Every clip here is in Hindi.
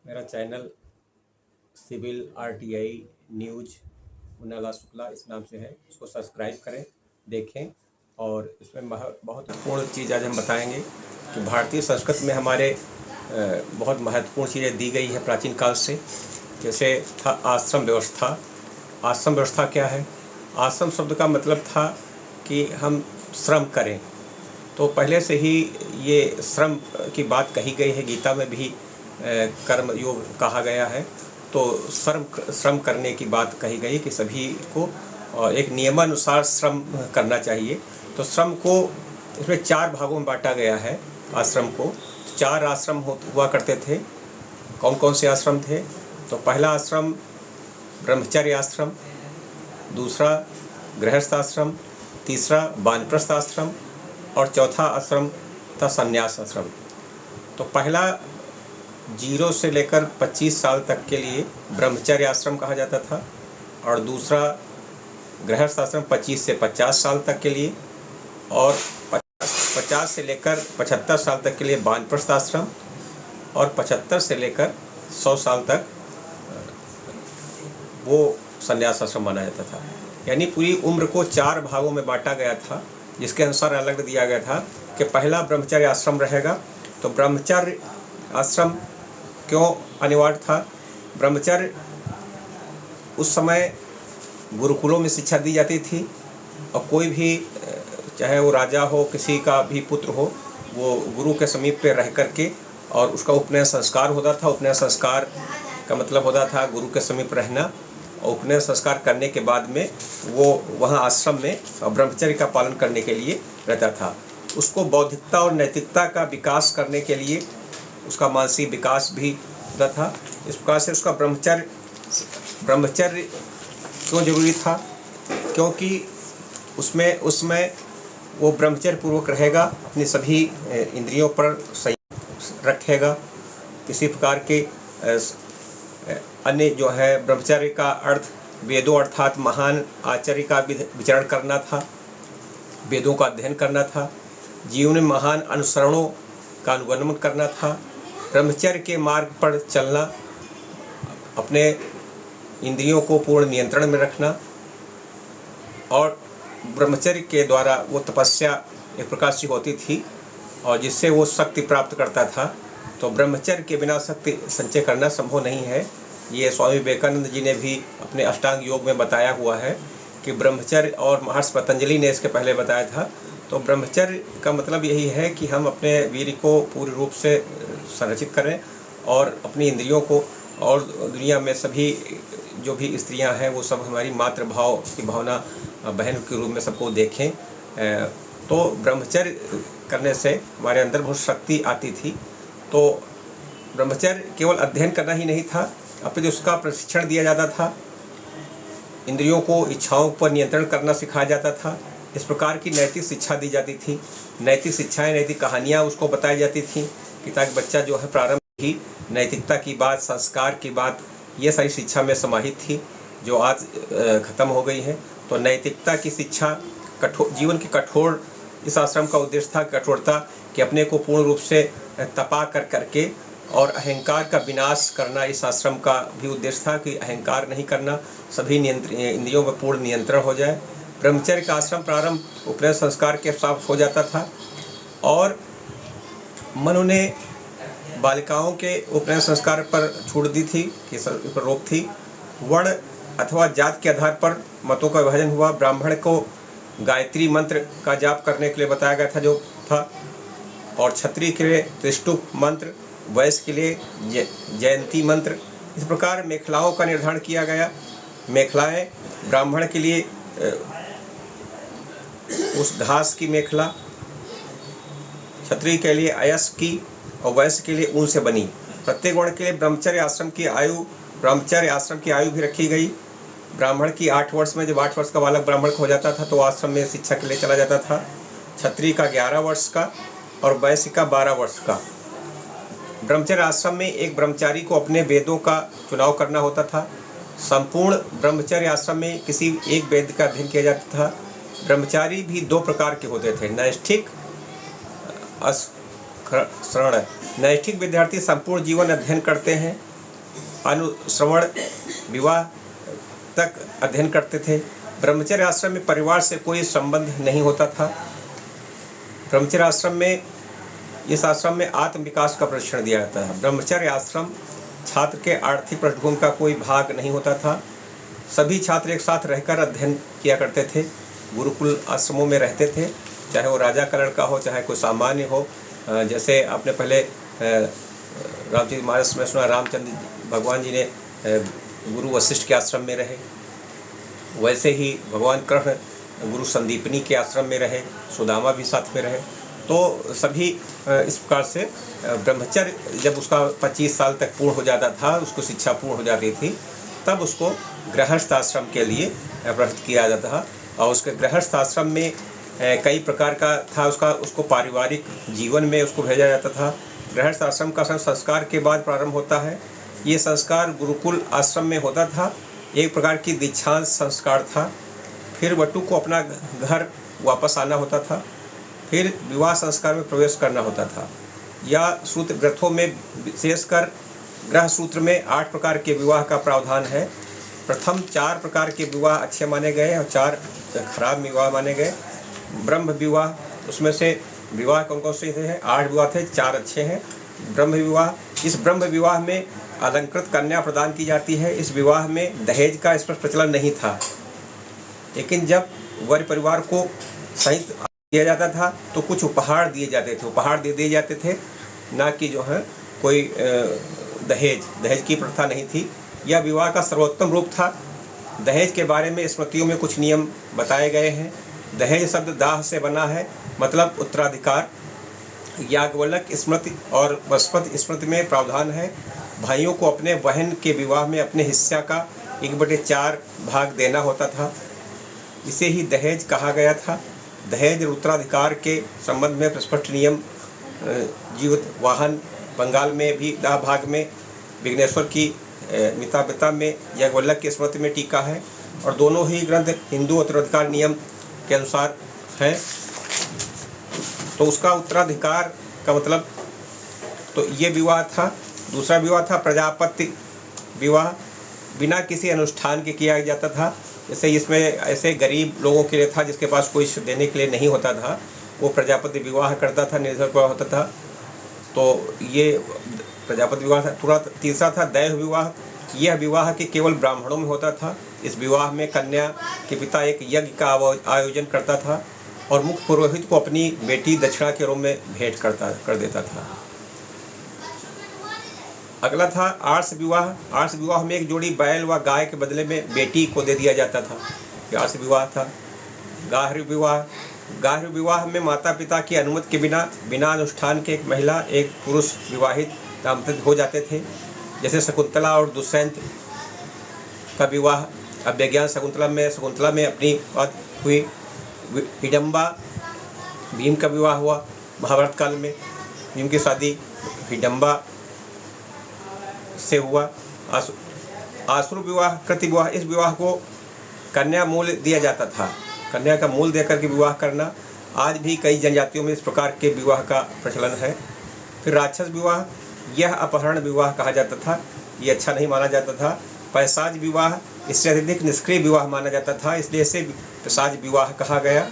मेरा चैनल सिविल आरटीआई न्यूज उन्नाला शुक्ला इस नाम से है। इसको सब्सक्राइब करें, देखें। और इसमें बहुत महत्वपूर्ण चीज़ आज हम बताएंगे कि भारतीय संस्कृति में हमारे बहुत महत्वपूर्ण चीज़ें दी गई है प्राचीन काल से। जैसे था आश्रम व्यवस्था। आश्रम व्यवस्था क्या है? आश्रम शब्द का मतलब था कि हम श्रम करें। तो पहले से ही ये श्रम की बात कही गई है, गीता में भी कर्म योग कहा गया है। तो श्रम करने की बात कही गई कि सभी को एक नियमानुसार श्रम करना चाहिए। तो श्रम को इसमें 4 भागों में बांटा गया है। आश्रम को 4 आश्रम हुआ करते थे। कौन कौन से आश्रम थे? तो पहला आश्रम ब्रह्मचर्य आश्रम, दूसरा गृहस्थ आश्रम, तीसरा वानप्रस्थ आश्रम और चौथा आश्रम था संन्यास आश्रम। तो पहला 0 से लेकर 25 साल तक के लिए ब्रह्मचर्य आश्रम कहा जाता था, और दूसरा गृहस्थ आश्रम 25 से 50 साल तक के लिए, और 50 से लेकर 75 साल तक के लिए वानप्रस्थ आश्रम, और 75 से लेकर 100 साल तक वो संन्यास आश्रम माना जाता था। यानी पूरी उम्र को 4 भागों में बांटा गया था, जिसके अनुसार अलग दिया गया था कि पहला ब्रह्मचर्य आश्रम रहेगा। तो ब्रह्मचर्य आश्रम क्यों अनिवार्य था? ब्रह्मचर्य उस समय गुरुकुलों में शिक्षा दी जाती थी, और कोई भी चाहे वो राजा हो, किसी का भी पुत्र हो, वो गुरु के समीप पे रह करके और उसका उपनयन संस्कार होता था। उपनयन संस्कार का मतलब होता था गुरु के समीप रहना, और उपनयन संस्कार करने के बाद में वो वहाँ आश्रम में ब्रह्मचर्य का पालन करने के लिए रहता था। उसको बौद्धिकता और नैतिकता का विकास करने के लिए उसका मानसिक विकास भी होता था। इस प्रकार से उसका ब्रह्मचर्य क्यों जरूरी था? क्योंकि उसमें वो ब्रह्मचर्य पूर्वक रहेगा, अपनी सभी इंद्रियों पर संयम रखेगा। किसी प्रकार के अन्य जो है ब्रह्मचर्य का अर्थ वेदों अर्थात महान आचार्य का विचरण करना था, वेदों का अध्ययन करना था, जीवन में महान अनुसरणों का अनुगमन करना था, ब्रह्मचर्य के मार्ग पर चलना, अपने इंद्रियों को पूर्ण नियंत्रण में रखना, और ब्रह्मचर्य के द्वारा वो तपस्या एक प्रकार से होती थी और जिससे वो शक्ति प्राप्त करता था। तो ब्रह्मचर्य के बिना शक्ति संचय करना संभव नहीं है। ये स्वामी विवेकानंद जी ने भी अपने अष्टांग योग में बताया हुआ है कि ब्रह्मचर्य, और महर्षि पतंजलि ने इसके पहले बताया था। तो ब्रह्मचर्य का मतलब यही है कि हम अपने वीर को पूर्ण रूप से संरक्षित करें और अपनी इंद्रियों को, और दुनिया में सभी जो भी स्त्रियां हैं वो सब हमारी मातृभाव की भावना बहन के रूप में सबको देखें। तो ब्रह्मचर्य करने से हमारे अंदर बहुत शक्ति आती थी। तो ब्रह्मचर्य केवल अध्ययन करना ही नहीं था, अपितु उसका प्रशिक्षण दिया जाता था। इंद्रियों को, इच्छाओं पर नियंत्रण करना सिखाया जाता था। इस प्रकार की नैतिक शिक्षा दी जाती थी। नैतिक शिक्षाएं, नैतिक कहानियाँ उसको बताई जाती थी कि ताकि बच्चा जो है प्रारंभ ही नैतिकता की बात, संस्कार की बात, ये सारी शिक्षा में समाहित थी, जो आज खत्म हो गई है। तो नैतिकता की शिक्षा, जीवन की कठोर, इस आश्रम का उद्देश्य था कठोरता, कि अपने को पूर्ण रूप से तपा करके और अहंकार का विनाश करना। इस आश्रम का भी उद्देश्य था कि अहंकार नहीं करना, सभी इंद्रियों पर पूर्ण नियंत्रण हो जाए। ब्रह्मचर्य का आश्रम प्रारंभ उपनयन संस्कार के साथ हो जाता था, और मनु ने बालिकाओं के उपनयन संस्कार पर छूट दी थी, कि पर रोक थी। वर्ण अथवा जात के आधार पर मतों का विभाजन हुआ। ब्राह्मण को गायत्री मंत्र का जाप करने के लिए बताया गया था जो था, और क्षत्रिय के लिए त्रिष्टुप मंत्र, वैश्य के लिए जयंती मंत्र। इस प्रकार मेखलाओं का निर्धारण किया गया। मेखलाएं ब्राह्मण के लिए उस घास की मेखला, क्षत्रिय के लिए अयस की, और वैश्य के लिए ऊन से बनी। प्रत्येक वर्ण के लिए ब्रह्मचर्य आश्रम की आयु भी रखी गई। ब्राह्मण की 8 वर्ष में, जब 8 वर्ष का बालक ब्राह्मण हो जाता था तो आश्रम में शिक्षा के लिए चला जाता था। क्षत्रिय का 11 वर्ष का और वैश्य का 12 वर्ष का। ब्रह्मचर्य आश्रम में एक ब्रह्मचारी को अपने वेदों का चुनाव करना होता था। संपूर्ण ब्रह्मचर्य आश्रम में किसी एक वेद का अध्ययन किया जाता था। ब्रह्मचारी भी 2 प्रकार के होते थे, नैष्ठिक, श्रवण। नैष्ठिक विद्यार्थी संपूर्ण जीवन अध्ययन करते हैं अनुश्रवण विवाह तक अध्ययन करते थे। ब्रह्मचर्य आश्रम में परिवार से कोई संबंध नहीं होता था। ब्रह्मचर्य आश्रम में, इस आश्रम में आत्म विकास का प्रशिक्षण दिया जाता है। ब्रह्मचर्य आश्रम छात्र के आर्थिक पृष्ठभूमि का कोई भाग नहीं होता था। सभी छात्र एक साथ रहकर अध्ययन किया करते थे। गुरुकुल आश्रमों में रहते थे, चाहे वो राजा का लड़का हो, चाहे कोई सामान्य हो। जैसे आपने पहले रामचरित मानस में सुना, रामचंद्र भगवान जी ने गुरु वशिष्ठ के आश्रम में रहे, वैसे ही भगवान कृष्ण गुरु संदीपनी के आश्रम में रहे, सुदामा भी साथ में रहे। तो सभी इस प्रकार से ब्रह्मचर्य जब उसका 25 साल तक पूर्ण हो जाता था, उसको शिक्षा पूर्ण हो जाती थी, तब उसको गृहस्थ आश्रम के लिए प्रस्तुत किया जाता था। और उसके गृहस्थ आश्रम में कई प्रकार का था, उसको पारिवारिक जीवन में उसको भेजा जाता था। गृहस्थ आश्रम का संस्कार के बाद प्रारंभ होता है। ये संस्कार गुरुकुल आश्रम में होता था, एक प्रकार की दीक्षांत संस्कार था। फिर वटु को अपना घर वापस आना होता था, फिर विवाह संस्कार में प्रवेश करना होता था। या सूत्र ग्रंथों में विशेषकर ग्रह सूत्र में 8 प्रकार के विवाह का प्रावधान है। प्रथम 4 प्रकार के विवाह अच्छे माने गए और 4 खराब विवाह माने गए। ब्रह्म विवाह, उसमें से विवाह कौन कौन से हैं? 8 विवाह थे, 4 अच्छे हैं। ब्रह्म विवाह, इस ब्रह्म विवाह में अलंकृत कन्या प्रदान की जाती है। इस विवाह में दहेज का इस पर प्रचलन नहीं था, लेकिन जब वर परिवार को सहित दिया जाता था तो कुछ उपहार दिए जाते थे, उपहार दे दिए जाते थे, ना कि जो है कोई दहेज की प्रथा नहीं थी। यह विवाह का सर्वोत्तम रूप था। दहेज के बारे में स्मृतियों में कुछ नियम बताए गए हैं। दहेज शब्द दाह से बना है, मतलब उत्तराधिकार। याज्ञवल्क्य स्मृति और बृहस्पति स्मृति में प्रावधान है, भाइयों को अपने बहन के विवाह में अपने हिस्सा का 1/4 भाग देना होता था। इसे ही दहेज कहा गया था। दहेज और उत्तराधिकार के संबंध में स्पष्ट नियम जीवित वाहन बंगाल में भी दाह भाग में विघ्नेश्वर की मितापिता में याज्ञवल्क्य की स्मृति में टीका है, और दोनों ही ग्रंथ हिंदू उत्तराधिकार नियम के अनुसार हैं। तो उसका उत्तराधिकार का मतलब, तो ये विवाह था। दूसरा विवाह था प्रजापति विवाह, बिना किसी अनुष्ठान के किया जाता था। जैसे इसमें ऐसे गरीब लोगों के लिए था जिसके पास कोई देने के लिए नहीं होता था, वो प्रजापति विवाह करता था, निर्जल विवाह होता था। तो ये प्रजापति विवाह था। तीसरा था दैव विवाह। यह विवाह के केवल ब्राह्मणों में होता था। इस विवाह में कन्या के पिता एक यज्ञ का आयोजन करता था और मुख्य पुरोहित को अपनी बेटी दक्षिणा के रूप में भेंट कर देता था। अगला था आर्ष विवाह। आर्ष विवाह में एक जोड़ी बैल व गाय के बदले में बेटी को दे दिया जाता था, यह आर्ष विवाह था। गार्ह विवाह। गार्ह विवाह में माता पिता की अनुमति के बिना अनुष्ठान के एक महिला एक पुरुष विवाहित दाम्पत्य हो जाते थे। जैसे शकुंतला और दुष्यंत का विवाह। अभिज्ञान शकुंतला में अपनी बात हुई। हिडम्बा, भीम का विवाह हुआ महाभारत काल में। भीम की शादी हिडम्बा से हुआ। आसुर विवाह, कृति विवाह, इस विवाह को कन्या मूल दिया जाता था। कन्या का मूल देकर के विवाह करना आज भी कई जनजातियों में इस प्रकार के विवाह का प्रचलन है। फिर राक्षस विवाह, यह अपहरण विवाह कहा जाता था, ये अच्छा नहीं माना जाता था। पैशाच विवाह, इससे अत्यधिक निष्क्रिय विवाह माना जाता था, इसलिए इसे पैशाच विवाह कहा गया।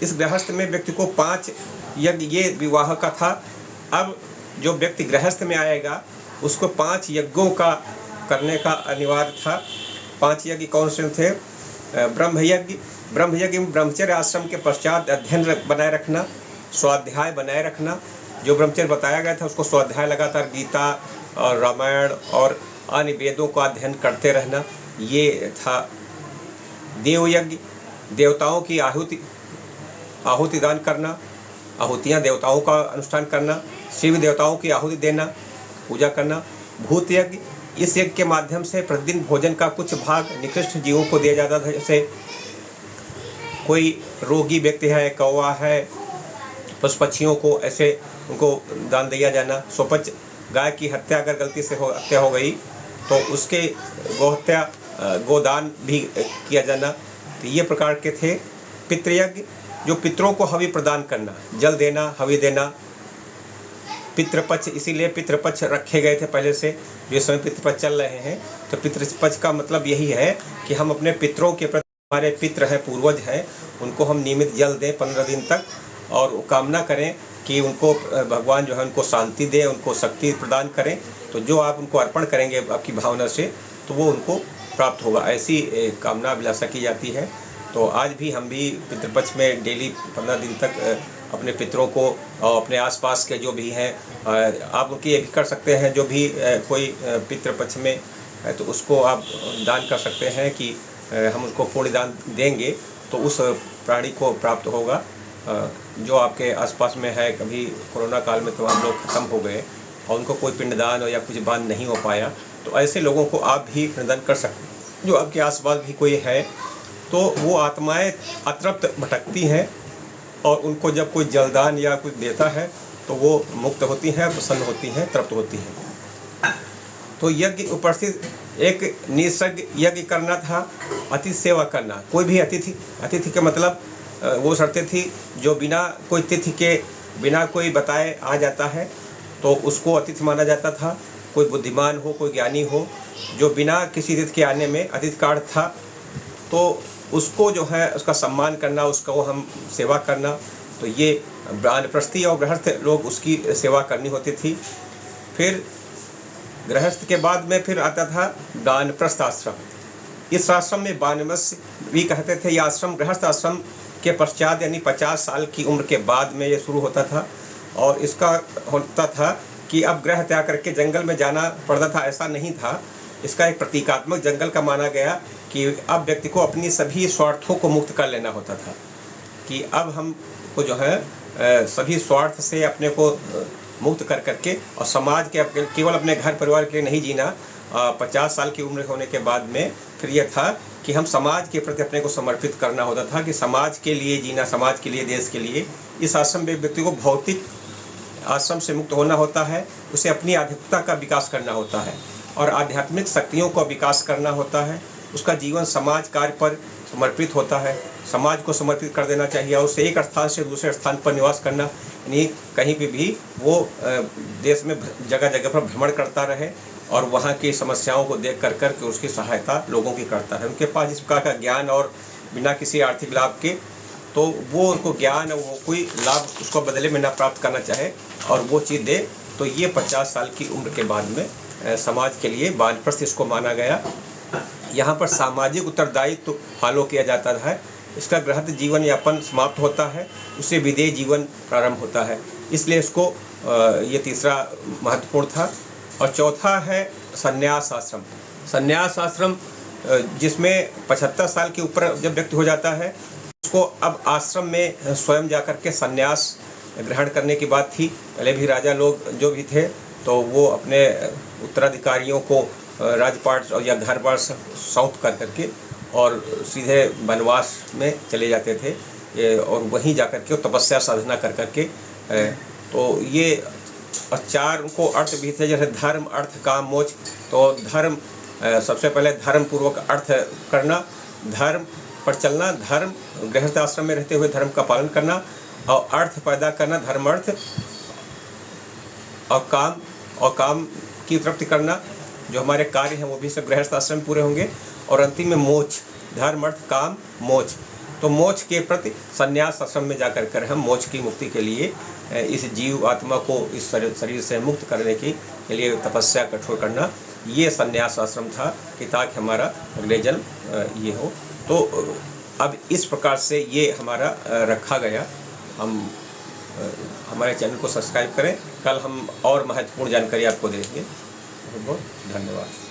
इस गृहस्थ में व्यक्ति को 5 यज्ञ ये विवाह का था। अब जो व्यक्ति गृहस्थ में आएगा उसको 5 यज्ञों का करने का अनिवार्य था। 5 यज्ञ कौन से थे? ब्रह्मयज्ञ में ब्रह्मचर्य आश्रम के पश्चात अध्ययन बनाए रखना, स्वाध्याय बनाए रखना। जो ब्रह्मचर्य बताया गया था उसको स्वाध्याय लगातार गीता और रामायण और अन्य वेदों का अध्ययन करते रहना, ये था। देवयज्ञ, देवताओं की आहुति दान करना, आहुतियाँ देवताओं का अनुष्ठान करना, शिव देवताओं की आहुति देना, पूजा करना। भूत यज्ञ, इस यज्ञ के माध्यम से प्रतिदिन भोजन का कुछ भाग निकृष्ट जीवों को दिया जाता था। जैसे कोई रोगी व्यक्ति है, कौवा है, पशु पक्षियों को ऐसे उनको दान दिया जाना। स्वपच, गाय की हत्या अगर गलती से हत्या हो गई तो उसके गोदान भी किया जाना। तो ये प्रकार के थे। पितृयज्ञ, जो पितरों को हवि प्रदान करना, जल देना, हवि देना। पितृपक्ष, इसीलिए पितृपक्ष रखे गए थे पहले से, जो इस समय पितृपक्ष चल रहे हैं। तो पितृपक्ष का मतलब यही है कि हम अपने पितरों के प्रति, हमारे पितृ हैं, पूर्वज हैं, उनको हम नियमित जल दें 15 दिन तक, और कामना करें कि उनको भगवान जो है उनको शांति दें, उनको शक्ति प्रदान करें। तो जो आप उनको अर्पण करेंगे आपकी भावना से, तो वो उनको प्राप्त होगा, ऐसी कामना अभिलाषा की जाती है। तो आज भी हम भी पितृपक्ष में डेली 15 दिन तक अपने पितरों को और अपने आसपास के जो भी हैं, आप उनकी ये भी कर सकते हैं, जो भी कोई पितृपक्ष में है तो उसको आप दान कर सकते हैं कि हम उसको पुण्य दान देंगे तो उस प्राणी को प्राप्त होगा। जो आपके आसपास में है, कभी कोरोना काल में तमाम लोग खत्म हो गए और उनको कोई पिंडदान या कुछ दान नहीं हो पाया, तो ऐसे लोगों को आप भी पिंडदान कर सकते हैं। जो आपके आसपास भी कोई है, तो वो आत्माएं अतृप्त भटकती हैं और उनको जब कोई जलदान या कुछ देता है तो वो मुक्त होती हैं, प्रसन्न होती हैं, तृप्त होती हैं। तो यज्ञ उपस्थित एक निसर्ग यज्ञ करना था, अतिथि सेवा करना। कोई भी अतिथि के मतलब वो शर्तें थी जो बिना कोई तिथि के, बिना कोई बताए आ जाता है तो उसको अतिथि माना जाता था। कोई बुद्धिमान हो, कोई ज्ञानी हो, जो बिना किसी तिथि के आने में अतिथि कार्ड था, तो उसको जो है उसका सम्मान करना, उसको हम सेवा करना। तो ये वानप्रस्थी और गृहस्थ लोग उसकी सेवा करनी होती थी। फिर गृहस्थ के बाद में फिर आता था वानप्रस्थ आश्रम। इस आश्रम में वानप्रस्थ भी कहते थे। यह आश्रम गृहस्थ आश्रम के पश्चात यानी 50 साल की उम्र के बाद में ये शुरू होता था, और इसका होता था कि अब गृह त्याग करके जंगल में जाना पड़ता था, ऐसा नहीं था। इसका एक प्रतीकात्मक जंगल का माना गया कि अब व्यक्ति को अपनी सभी स्वार्थों को मुक्त कर लेना होता था, कि अब हमको जो है सभी स्वार्थ से अपने को मुक्त कर करके और समाज के केवल अपने घर परिवार के लिए नहीं जीना। 50 साल की उम्र होने के बाद में फिर यह था कि हम समाज के प्रति अपने को समर्पित करना होता था, कि समाज के लिए जीना, समाज के लिए, देश के लिए। इस आश्रम में व्यक्ति को भौतिक आश्रम से मुक्त होना होता है, उसे अपनी आध्यात्मिकता का विकास करना होता है और आध्यात्मिक शक्तियों का विकास करना होता है। उसका जीवन समाज कार्य पर समर्पित होता है, समाज को समर्पित कर देना चाहिए, और उसे एक स्थान से दूसरे स्थान पर निवास करना, यानी कहीं भी वो देश में जगह जगह पर भ्रमण करता रहे और वहाँ की समस्याओं को देख कर के उसकी सहायता लोगों की करता है। उनके पास जिस प्रकार का ज्ञान और बिना किसी आर्थिक लाभ के, तो वो उनको ज्ञान, वो कोई लाभ उसको बदले में ना प्राप्त करना चाहे और वो चीज़ दे। तो ये 50 साल की उम्र के बाद में समाज के लिए वानप्रस्थ इसको माना गया। यहाँ पर सामाजिक उत्तरदायित्व फॉलो किया जाता है। इसका गृहस्थ जीवन यापन समाप्त होता है, उससे विदेह जीवन प्रारंभ होता है, इसलिए इसको ये तीसरा महत्वपूर्ण था। और चौथा है संन्यास आश्रम। संन्यास आश्रम जिसमें 75 साल के ऊपर जब व्यक्ति हो जाता है, उसको अब आश्रम में स्वयं जाकर के संन्यास ग्रहण करने की बात थी। पहले भी राजा लोग जो भी थे तो वो अपने उत्तराधिकारियों को राजपाट या घर बार सौंप कर करके और सीधे वनवास में चले जाते थे, और वहीं जाकर के तपस्या साधना कर करके। तो ये 4 को अर्थ भी थे, जैसे धर्म, अर्थ, काम, मोक्ष। तो धर्म, सबसे पहले धर्म पूर्वक अर्थ करना, धर्म पर चलना, धर्म गृहस्थ आश्रम में रहते हुए धर्म का पालन करना, और अर्थ पैदा करना, धर्म अर्थ, और काम की तृप्ति करना। जो हमारे कार्य हैं वो भी सब गृहस्थ आश्रम में पूरे होंगे। और अंतिम में मोक्ष, धर्म अर्थ काम मोक्ष। तो मोक्ष के प्रति संन्यास आश्रम में जाकर कर हम मोक्ष की मुक्ति के लिए, इस जीव आत्मा को इस शरीर से मुक्त करने के लिए तपस्या कठोर करना, ये संन्यास आश्रम था, कि ताकि हमारा अगले जन्म ये हो। तो अब इस प्रकार से ये हमारा रखा गया। हम हमारे चैनल को सब्सक्राइब करें। कल हम और महत्वपूर्ण जानकारी आपको देंगे। बहुत बहुत धन्यवाद।